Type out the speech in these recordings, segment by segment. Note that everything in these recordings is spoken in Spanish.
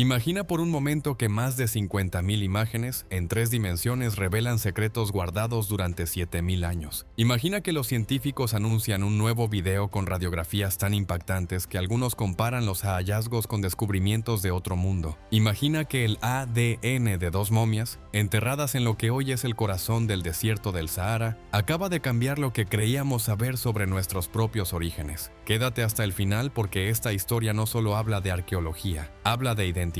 Imagina por un momento que más de 50.000 imágenes en 3 dimensiones revelan secretos guardados durante 7.000 años. Imagina que los científicos anuncian un nuevo video con radiografías tan impactantes que algunos comparan los hallazgos con descubrimientos de otro mundo. Imagina que el ADN de 2 momias, enterradas en lo que hoy es el corazón del desierto del Sahara, acaba de cambiar lo que creíamos saber sobre nuestros propios orígenes. Quédate hasta el final porque esta historia no solo habla de arqueología, habla de identidad,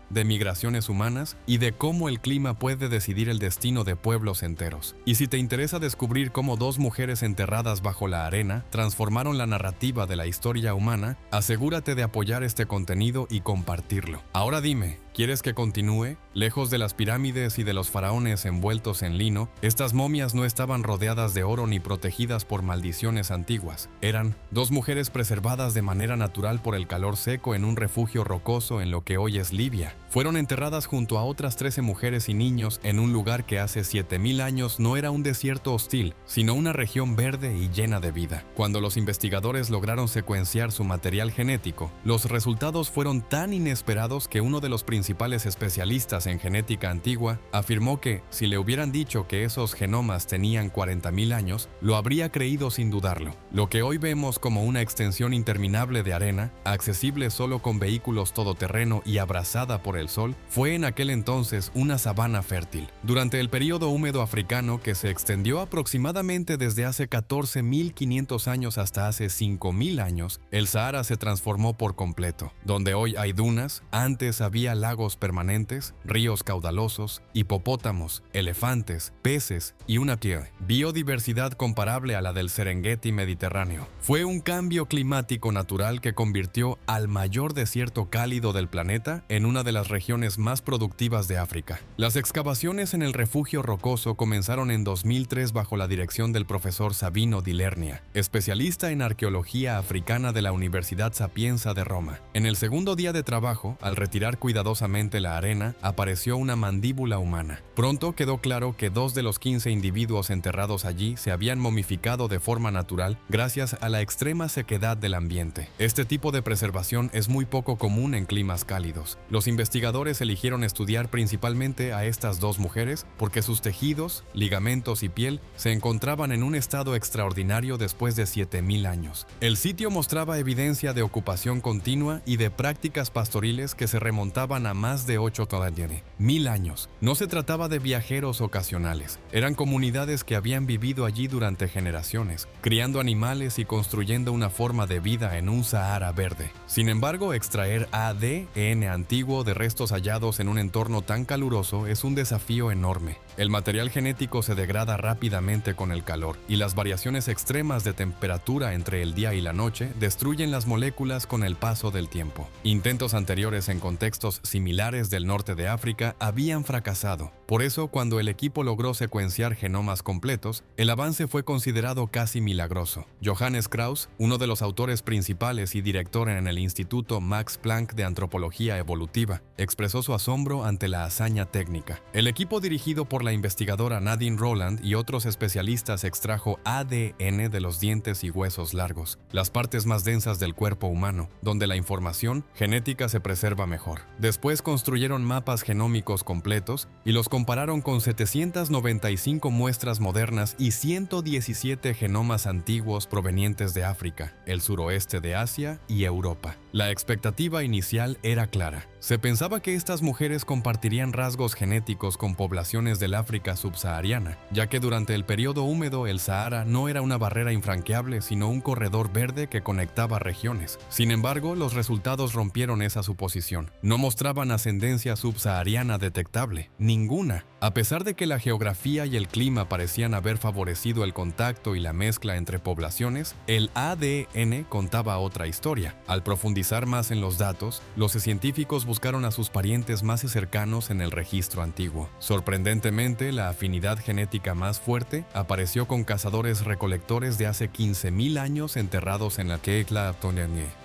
de migraciones humanas y de cómo el clima puede decidir el destino de pueblos enteros. Y si te interesa descubrir cómo 2 mujeres enterradas bajo la arena transformaron la narrativa de la historia humana, asegúrate de apoyar este contenido y compartirlo. Ahora dime, ¿quieres que continúe? Lejos de las pirámides y de los faraones envueltos en lino, estas momias no estaban rodeadas de oro ni protegidas por maldiciones antiguas. Eran 2 mujeres preservadas de manera natural por el calor seco en un refugio rocoso en lo que hoy es Libia. Fueron enterradas junto a otras 13 mujeres y niños en un lugar que hace 7.000 años no era un desierto hostil, sino una región verde y llena de vida. Cuando los investigadores lograron secuenciar su material genético, los resultados fueron tan inesperados que uno de los principales especialistas en genética antigua afirmó que, si le hubieran dicho que esos genomas tenían 40.000 años, lo habría creído sin dudarlo. Lo que hoy vemos como una extensión interminable de arena, accesible solo con vehículos todoterreno y abrazada por el sol, fue en aquel entonces una sabana fértil. Durante el período húmedo africano que se extendió aproximadamente desde hace 14.500 años hasta hace 5.000 años, el Sahara se transformó por completo. Donde hoy hay dunas, antes había lagos permanentes, ríos caudalosos, hipopótamos, elefantes, peces y una biodiversidad comparable a la del Serengeti mediterráneo. Fue un cambio climático natural que convirtió al mayor desierto cálido del planeta en una de las regiones más productivas de África. Las excavaciones en el refugio rocoso comenzaron en 2003 bajo la dirección del profesor Sabino Di Lernia, especialista en arqueología africana de la Universidad Sapienza de Roma. En el segundo día de trabajo, al retirar cuidadosamente la arena, apareció una mandíbula humana. Pronto quedó claro que 2 de los 15 individuos enterrados allí se habían momificado de forma natural gracias a la extrema sequedad del ambiente. Este tipo de preservación es muy poco común en climas cálidos. Los investigadores eligieron estudiar principalmente a estas 2 mujeres porque sus tejidos, ligamentos y piel se encontraban en un estado extraordinario después de 7.000 años. El sitio mostraba evidencia de ocupación continua y de prácticas pastoriles que se remontaban a más de 8.000 años. No se trataba de viajeros ocasionales, eran comunidades que habían vivido allí durante generaciones, criando animales y construyendo una forma de vida en un Sahara verde. Sin embargo, extraer ADN antiguo de restos hallados en un entorno tan caluroso es un desafío enorme. El material genético se degrada rápidamente con el calor, y las variaciones extremas de temperatura entre el día y la noche destruyen las moléculas con el paso del tiempo. Intentos anteriores en contextos similares del norte de África habían fracasado. Por eso, cuando el equipo logró secuenciar genomas completos, el avance fue considerado casi milagroso. Johannes Krauss, uno de los autores principales y director en el Instituto Max Planck de Antropología Evolutiva, expresó su asombro ante la hazaña técnica. El equipo dirigido por la investigadora Nadine Roland y otros especialistas extrajo ADN de los dientes y huesos largos, las partes más densas del cuerpo humano, donde la información genética se preserva mejor. Después construyeron mapas genómicos completos y los compararon con 795 muestras modernas y 117 genomas antiguos provenientes de África, el suroeste de Asia y Europa. La expectativa inicial era clara. Se pensaba que estas mujeres compartirían rasgos genéticos con poblaciones del África subsahariana, ya que durante el periodo húmedo el Sahara no era una barrera infranqueable, sino un corredor verde que conectaba regiones. Sin embargo, los resultados rompieron esa suposición. No mostraban ascendencia subsahariana detectable, ninguna. A pesar de que la geografía y el clima parecían haber favorecido el contacto y la mezcla entre poblaciones, el ADN contaba otra historia. Al profundizar más en los datos, los científicos buscaron a sus parientes más cercanos en el registro antiguo. Sorprendentemente, la afinidad genética más fuerte apareció con cazadores-recolectores de hace 15.000 años enterrados en la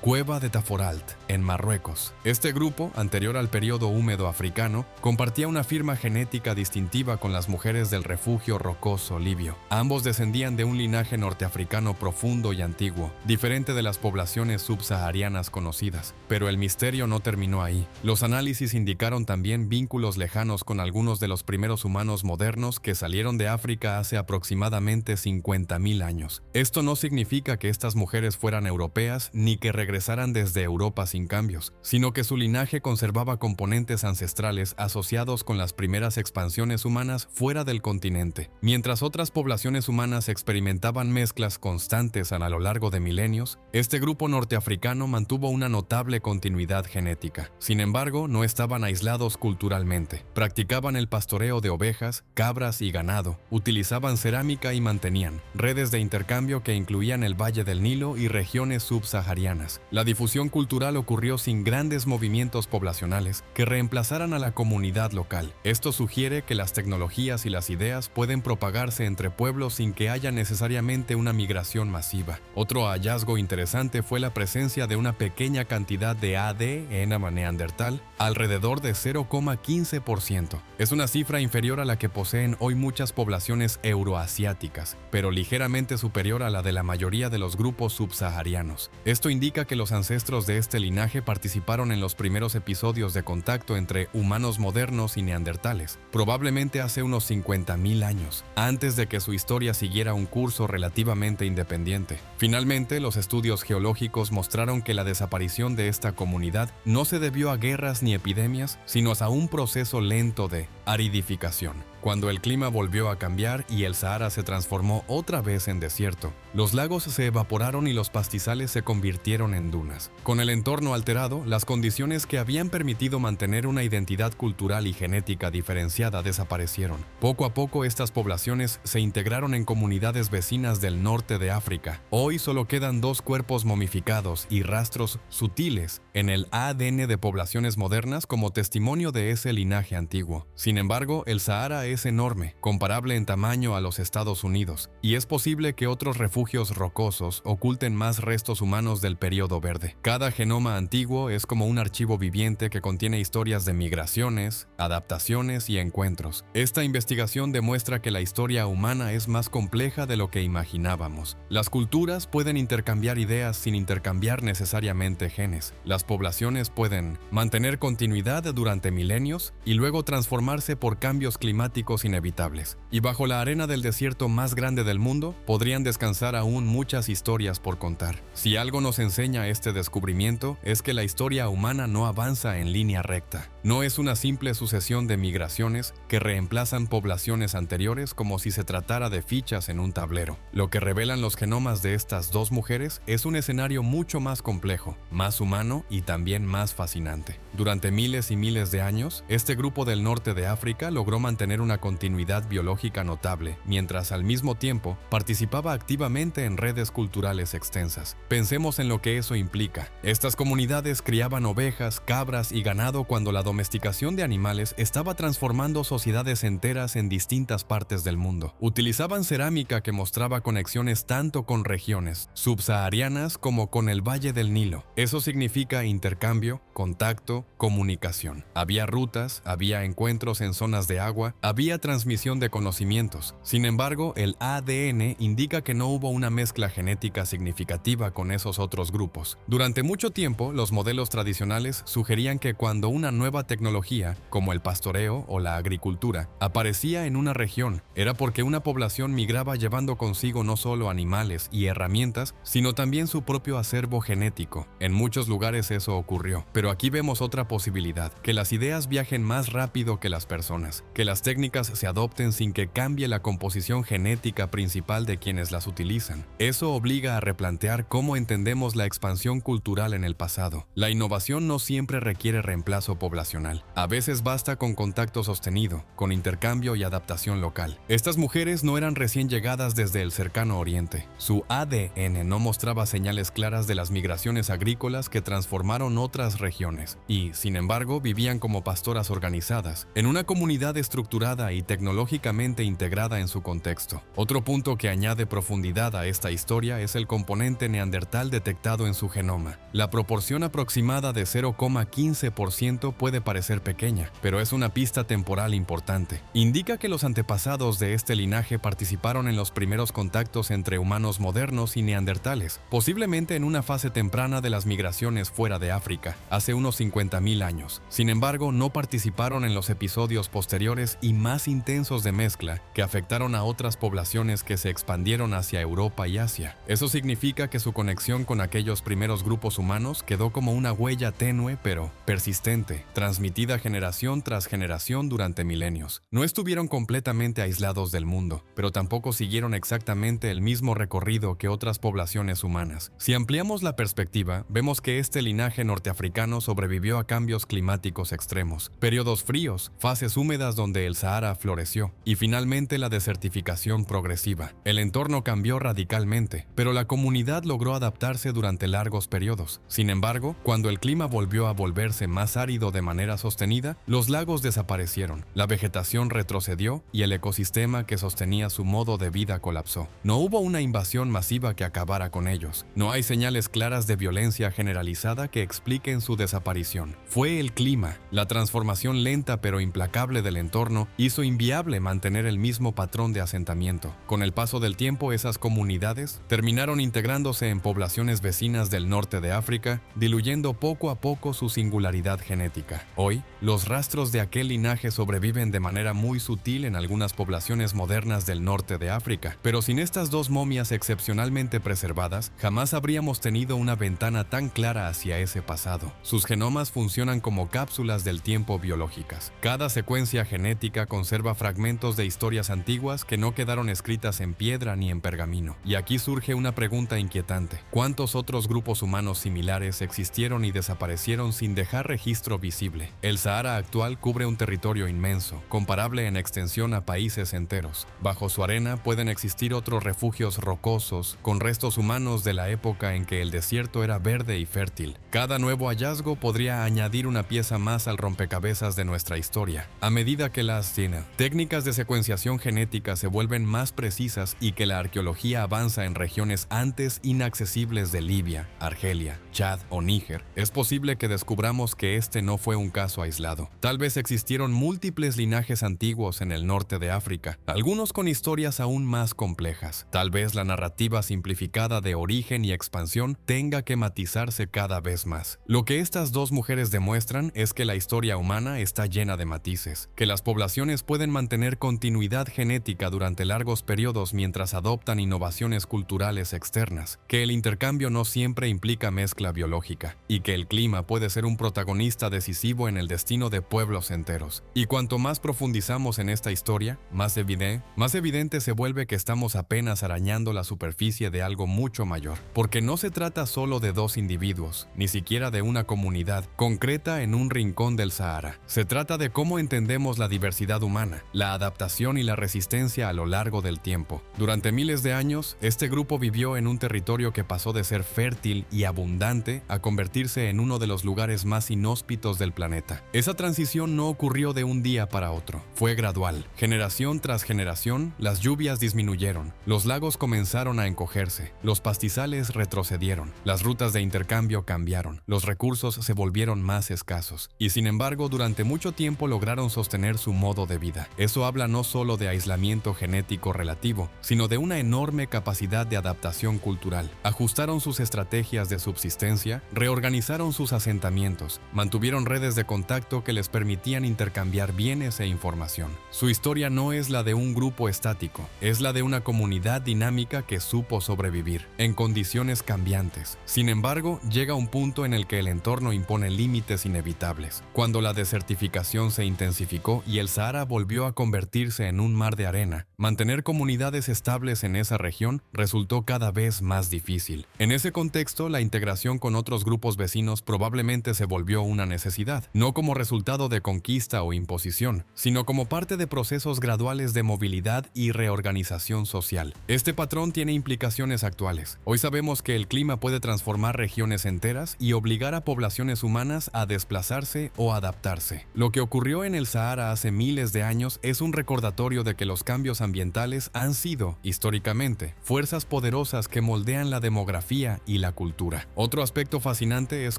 Cueva de Taforalt, en Marruecos. Este grupo, anterior al periodo húmedo africano, compartía una firma genética distintiva con las mujeres del refugio rocoso libio. Ambos descendían de un linaje norteafricano profundo y antiguo, diferente de las poblaciones subsaharianas conocidas. Pero el misterio no terminó ahí. Los análisis indicaron también vínculos lejanos con algunos de los primeros humanos modernos que salieron de África hace aproximadamente 50.000 años. Esto no significa que estas mujeres fueran europeas ni que regresaran desde Europa sin cambios, sino que su linaje conservaba componentes ancestrales asociados con las primeras expansiones humanas fuera del continente. Mientras otras poblaciones humanas experimentaban mezclas constantes a lo largo de milenios, este grupo norteafricano mantuvo una notable continuidad genética. Sin embargo, no estaban aislados culturalmente. Practicaban el pastoreo de ovejas, cabras y ganado, utilizaban cerámica y mantenían redes de intercambio que incluían el Valle del Nilo y regiones subsaharianas. La difusión cultural ocurrió sin grandes movimientos poblacionales que reemplazaran a la comunidad local. Esto sugiere que las tecnologías y las ideas pueden propagarse entre pueblos sin que haya necesariamente una migración masiva. Otro hallazgo interesante fue la presencia de una pequeña cantidad de ADN neandertal, alrededor de 0,15%. Es una cifra inferior a la que poseen hoy muchas poblaciones euroasiáticas, pero ligeramente superior a la de la mayoría de los grupos subsaharianos. Esto indica que los ancestros de este linaje participaron en los primeros episodios de contacto entre humanos modernos y neandertales, probablemente hace unos 50.000 años, antes de que su historia siguiera un curso relativamente independiente. Finalmente, los estudios geológicos mostraron que la desaparición de esta comunidad no se debió a guerras ni epidemias, sino a un proceso lento de aridificación. Cuando el clima volvió a cambiar y el Sahara se transformó otra vez en desierto, los lagos se evaporaron y los pastizales se convirtieron en dunas. Con el entorno alterado, las condiciones que habían permitido mantener una identidad cultural y genética diferenciada desaparecieron. Poco a poco estas poblaciones se integraron en comunidades vecinas del norte de África. Hoy solo quedan 2 cuerpos momificados y rastros sutiles en el ADN de poblaciones modernas como testimonio de ese linaje antiguo. Sin embargo, el Sahara es enorme, comparable en tamaño a los Estados Unidos, y es posible que otros refugios rocosos oculten más restos humanos del período verde. Cada genoma antiguo es como un archivo viviente que contiene historias de migraciones, adaptaciones y encuentros. Esta investigación demuestra que la historia humana es más compleja de lo que imaginábamos. Las culturas pueden intercambiar ideas sin intercambiar necesariamente genes. Las poblaciones pueden mantener continuidad durante milenios y luego transformarse por cambios climáticos inevitables. Y bajo la arena del desierto más grande del mundo, podrían descansar aún muchas historias por contar. Si algo nos enseña este descubrimiento, es que la historia humana no avanza en línea recta. No es una simple sucesión de migraciones que reemplazan poblaciones anteriores como si se tratara de fichas en un tablero. Lo que revelan los genomas de estas 2 mujeres es un escenario mucho más complejo, más humano y también más fascinante. Durante miles y miles de años, este grupo del norte de África logró mantener una continuidad biológica notable, mientras al mismo tiempo participaba activamente en redes culturales extensas. Pensemos en lo que eso implica. Estas comunidades criaban ovejas, cabras y ganado cuando la domesticación de animales estaba transformando sociedades enteras en distintas partes del mundo. Utilizaban cerámica que mostraba conexiones tanto con regiones subsaharianas como con el Valle del Nilo. Eso significa intercambio, contacto, comunicación. Había rutas, había encuentros en zonas de agua, había transmisión de conocimientos. Sin embargo, el ADN indica que no hubo una mezcla genética significativa con esos otros grupos. Durante mucho tiempo, los modelos tradicionales sugerían que cuando una nueva tecnología, como el pastoreo o la agricultura, aparecía en una región, era porque una población migraba llevando consigo no solo animales y herramientas, sino también su propio acervo genético. En muchos lugares eso ocurrió, pero aquí vemos otra posibilidad: que las ideas viajen más rápido que las personas, que las técnicas se adopten sin que cambie la composición genética principal de quienes las utilizan. Eso obliga a replantear cómo entendemos la expansión cultural en el pasado. La innovación no siempre requiere reemplazo poblacional. A veces basta con contacto sostenido, con intercambio y adaptación local. Estas mujeres no eran recién llegadas desde el cercano oriente. Su ADN no mostraba señales claras de las migraciones agrícolas que transformaron otras regiones y, sin embargo, vivían como pastoras organizadas, en una comunidad estructurada y tecnológicamente integrada en su contexto. Otro punto que añade profundidad a esta historia es el componente neandertal detectado en su genoma. La proporción aproximada de 0,15% puede puede parecer pequeña, pero es una pista temporal importante. Indica que los antepasados de este linaje participaron en los primeros contactos entre humanos modernos y neandertales, posiblemente en una fase temprana de las migraciones fuera de África, hace unos 50.000 años. Sin embargo, no participaron en los episodios posteriores y más intensos de mezcla que afectaron a otras poblaciones que se expandieron hacia Europa y Asia. Eso significa que su conexión con aquellos primeros grupos humanos quedó como una huella tenue pero persistente, transmitida generación tras generación durante milenios. No estuvieron completamente aislados del mundo, pero tampoco siguieron exactamente el mismo recorrido que otras poblaciones humanas. Si ampliamos la perspectiva, vemos que este linaje norteafricano sobrevivió a cambios climáticos extremos, periodos fríos, fases húmedas donde el Sahara floreció, y finalmente la desertificación progresiva. El entorno cambió radicalmente, pero la comunidad logró adaptarse durante largos periodos. Sin embargo, cuando el clima volvió a volverse más árido de manera sostenida, los lagos desaparecieron, la vegetación retrocedió y el ecosistema que sostenía su modo de vida colapsó. No hubo una invasión masiva que acabara con ellos. No hay señales claras de violencia generalizada que expliquen su desaparición. Fue el clima. La transformación lenta pero implacable del entorno hizo inviable mantener el mismo patrón de asentamiento. Con el paso del tiempo, esas comunidades terminaron integrándose en poblaciones vecinas del norte de África, diluyendo poco a poco su singularidad genética. Hoy, los rastros de aquel linaje sobreviven de manera muy sutil en algunas poblaciones modernas del norte de África, pero sin estas dos momias excepcionalmente preservadas, jamás habríamos tenido una ventana tan clara hacia ese pasado. Sus genomas funcionan como cápsulas del tiempo biológicas. Cada secuencia genética conserva fragmentos de historias antiguas que no quedaron escritas en piedra ni en pergamino. Y aquí surge una pregunta inquietante. ¿Cuántos otros grupos humanos similares existieron y desaparecieron sin dejar registro visible? El Sahara actual cubre un territorio inmenso, comparable en extensión a países enteros. Bajo su arena pueden existir otros refugios rocosos, con restos humanos de la época en que el desierto era verde y fértil. Cada nuevo hallazgo podría añadir una pieza más al rompecabezas de nuestra historia. A medida que las técnicas de secuenciación genética se vuelven más precisas y que la arqueología avanza en regiones antes inaccesibles de Libia, Argelia, Chad o Níger, es posible que descubramos que este no fue un caso aislado. Tal vez existieron múltiples linajes antiguos en el norte de África, algunos con historias aún más complejas. Tal vez la narrativa simplificada de origen y expansión tenga que matizarse cada vez más. Lo que estas dos mujeres demuestran es que la historia humana está llena de matices, que las poblaciones pueden mantener continuidad genética durante largos periodos mientras adoptan innovaciones culturales externas, que el intercambio no siempre implica mezcla biológica, y que el clima puede ser un protagonista decisivo en el destino de pueblos enteros. Y cuanto más profundizamos en esta historia, más evidente se vuelve que estamos apenas arañando la superficie de algo mucho mayor, porque no se trata solo de dos individuos, ni siquiera de una comunidad concreta en un rincón del Sahara. Se trata de cómo entendemos la diversidad humana, la adaptación y la resistencia a lo largo del tiempo. Durante miles de años, este grupo vivió en un territorio que pasó de ser fértil y abundante a convertirse en uno de los lugares más inhóspitos del planeta. Esa transición no ocurrió de un día para otro. Fue gradual. Generación tras generación, las lluvias disminuyeron, los lagos comenzaron a encogerse, los pastizales retrocedieron, las rutas de intercambio cambiaron, los recursos se volvieron más escasos. Y sin embargo, durante mucho tiempo lograron sostener su modo de vida. Eso habla no solo de aislamiento genético relativo, sino de una enorme capacidad de adaptación cultural. Ajustaron sus estrategias de subsistencia, reorganizaron sus asentamientos, mantuvieron redes de contacto que les permitían intercambiar bienes e información. Su historia no es la de un grupo estático, es la de una comunidad dinámica que supo sobrevivir en condiciones cambiantes. Sin embargo, llega un punto en el que el entorno impone límites inevitables. Cuando la desertificación se intensificó y el Sahara volvió a convertirse en un mar de arena, mantener comunidades estables en esa región resultó cada vez más difícil. En ese contexto, la integración con otros grupos vecinos probablemente se volvió una necesidad, no como resultado de conquista o imposición, sino como parte de procesos graduales de movilidad y reorganización social. Este patrón tiene implicaciones actuales. Hoy sabemos que el clima puede transformar regiones enteras y obligar a poblaciones humanas a desplazarse o adaptarse. Lo que ocurrió en el Sahara hace miles de años es un recordatorio de que los cambios ambientales han sido, históricamente, fuerzas poderosas que moldean la demografía y la cultura. Otro aspecto fascinante es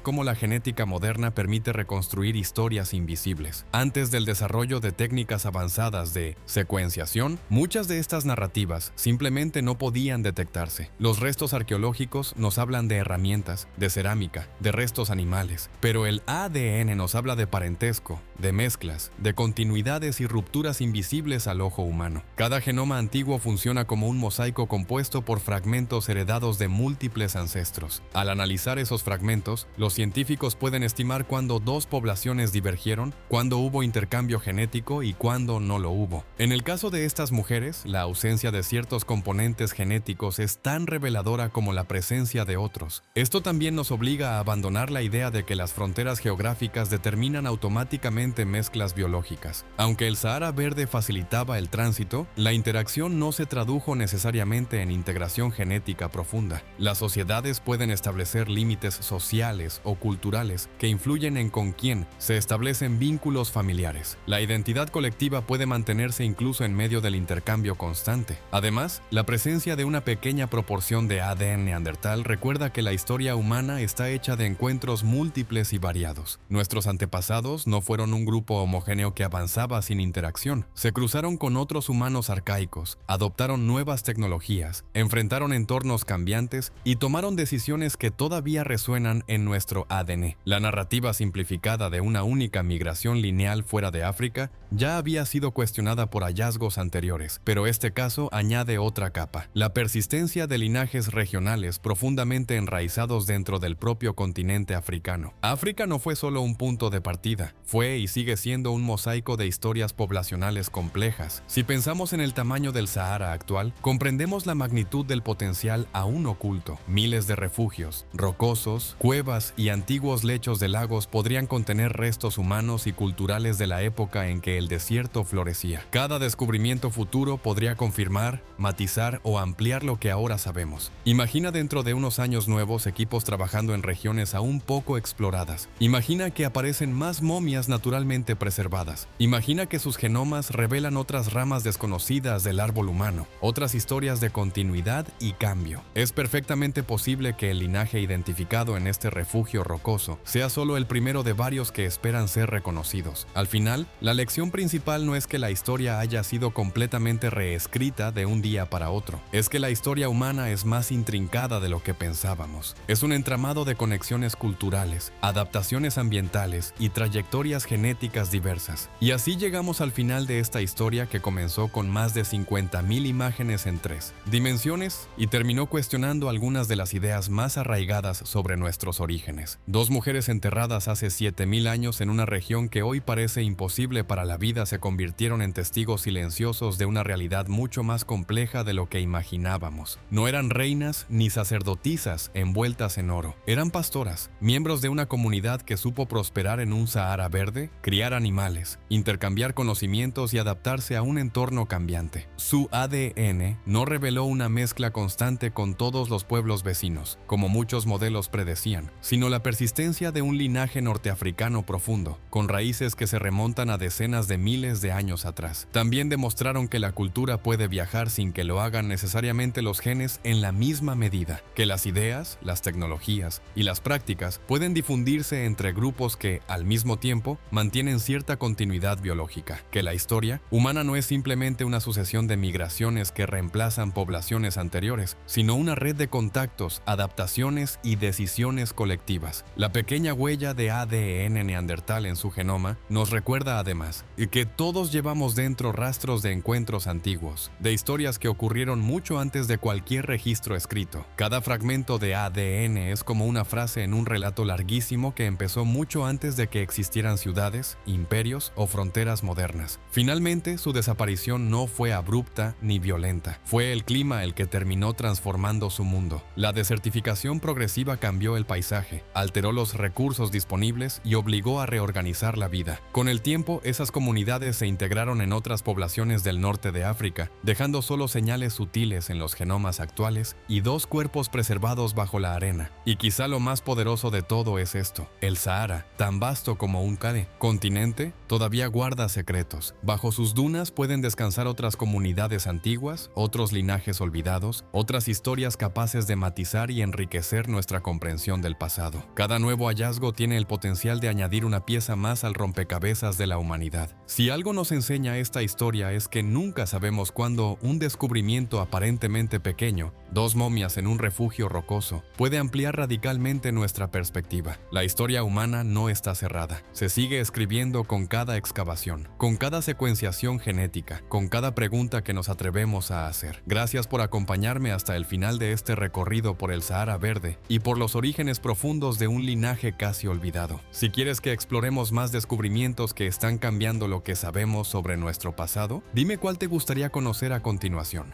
cómo la genética moderna permite reconstruir construir historias invisibles. Antes del desarrollo de técnicas avanzadas de secuenciación, muchas de estas narrativas simplemente no podían detectarse. Los restos arqueológicos nos hablan de herramientas, de cerámica, de restos animales, pero el ADN nos habla de parentesco, de mezclas, de continuidades y rupturas invisibles al ojo humano. Cada genoma antiguo funciona como un mosaico compuesto por fragmentos heredados de múltiples ancestros. Al analizar esos fragmentos, los científicos pueden estimar cuándo dos poblaciones divergieron, cuándo hubo intercambio genético y cuándo no lo hubo. En el caso de estas mujeres, la ausencia de ciertos componentes genéticos es tan reveladora como la presencia de otros. Esto también nos obliga a abandonar la idea de que las fronteras geográficas determinan automáticamente mezclas biológicas. Aunque el Sahara Verde facilitaba el tránsito, la interacción no se tradujo necesariamente en integración genética profunda. Las sociedades pueden establecer límites sociales o culturales que influyen en con quién se establecen vínculos familiares. La identidad colectiva puede mantenerse incluso en medio del intercambio constante. Además, la presencia de una pequeña proporción de ADN neandertal recuerda que la historia humana está hecha de encuentros múltiples y variados. Nuestros antepasados no fueron un grupo homogéneo que avanzaba sin interacción. Se cruzaron con otros humanos arcaicos, adoptaron nuevas tecnologías, enfrentaron entornos cambiantes y tomaron decisiones que todavía resuenan en nuestro ADN. La narrativa simplificada de una única migración lineal fuera de África ya había sido cuestionada por hallazgos anteriores, pero este caso añade otra capa: la persistencia de linajes regionales profundamente enraizados dentro del propio continente africano. África no fue solo un punto de partida, fue y sigue siendo un mosaico de historias poblacionales complejas. Si pensamos en el tamaño del Sahara actual, comprendemos la magnitud del potencial aún oculto. Miles de refugios, rocosos, cuevas y antiguos lechos de lagos podrían contener restos humanos y culturales de la época en que el desierto florecía. Cada descubrimiento futuro podría confirmar, matizar o ampliar lo que ahora sabemos. Imagina dentro de unos años nuevos equipos trabajando en regiones aún poco exploradas. Imagina que aparecen más momias naturalmente preservadas. Imagina que sus genomas revelan otras ramas desconocidas del árbol humano, otras historias de continuidad y cambio. Es perfectamente posible que el linaje identificado en este refugio rocoso sea solo el primero de varios que esperan ser reconocidos. Al final, la lección principal no es que la historia haya sido completamente reescrita de un día para otro. Es que la historia humana es más intrincada de lo que pensábamos. Es un entramado de conexiones culturales, adaptaciones ambientales y trayectorias genéticas diversas. Y así llegamos al final de esta historia que comenzó con más de 50.000 imágenes en 3 dimensiones y terminó cuestionando algunas de las ideas más arraigadas sobre nuestros orígenes. Dos mujeres enterradas hace 7.000 años en una región que hoy parece imposible para la vida se convirtieron en testigos silenciosos de una realidad mucho más compleja de lo que imaginábamos. No eran reinas ni sacerdotisas envueltas en oro. Eran pastoras, miembros de una comunidad que supo prosperar en un Sahara verde, criar animales, intercambiar conocimientos y adaptarse a un entorno cambiante. Su ADN no reveló una mezcla constante con todos los pueblos vecinos, como muchos modelos predecían, sino la persistencia de un linaje norteafricano profundo, con raíces que se remontan a decenas de miles de años atrás. También demostraron que la cultura puede viajar sin que lo hagan necesariamente los genes en la misma medida, que las ideas, las tecnologías y las prácticas pueden difundirse entre grupos que, al mismo tiempo, mantienen cierta continuidad biológica, que la historia humana no es simplemente una sucesión de migraciones que reemplazan poblaciones anteriores, sino una red de contactos, adaptaciones y decisiones colectivas. La pequeña huella de ADN neandertal en su genoma nos recuerda además que todos llevamos dentro rastros de encuentros antiguos, de historias que ocurrieron mucho antes de cualquier registro escrito. Cada fragmento de ADN es como una frase en un relato larguísimo que empezó mucho antes de que existieran ciudades, imperios o fronteras modernas. Finalmente, su desaparición no fue abrupta ni violenta. Fue el clima el que terminó transformando su mundo. La desertificación progresiva cambió el paisaje, alteró los recursos disponibles y obligó a reorganizar la vida. Con el tiempo, esas comunidades se integraron en otras poblaciones del norte de África, dejando solo señales sutiles en los genomas actuales y dos cuerpos preservados bajo la arena. Y quizá lo más poderoso de todo es esto: el Sahara, tan vasto como un continente, todavía guarda secretos. Bajo sus dunas pueden descansar otras comunidades antiguas, otros linajes olvidados, otras historias capaces de matizar y enriquecer nuestra comprensión del pasado. Cada nuevo hallazgo tiene el potencial de añadir una pieza más al rompecabezas de la humanidad. Si algo nos enseña esta historia es que nunca sabemos cuándo un descubrimiento aparentemente pequeño, 2 momias en un refugio rocoso, puede ampliar radicalmente nuestra perspectiva. La historia humana no está cerrada. Se sigue escribiendo con cada excavación, con cada secuenciación genética, con cada pregunta que nos atrevemos a hacer. Gracias por acompañarme hasta el final de este recorrido por el Sahara Verde y por los orígenes profundos de un linaje casi olvidado. Si quieres que exploremos más descubrimientos que están cambiando lo que sabemos sobre nuestro pasado, dime cuál te gustaría conocer a continuación.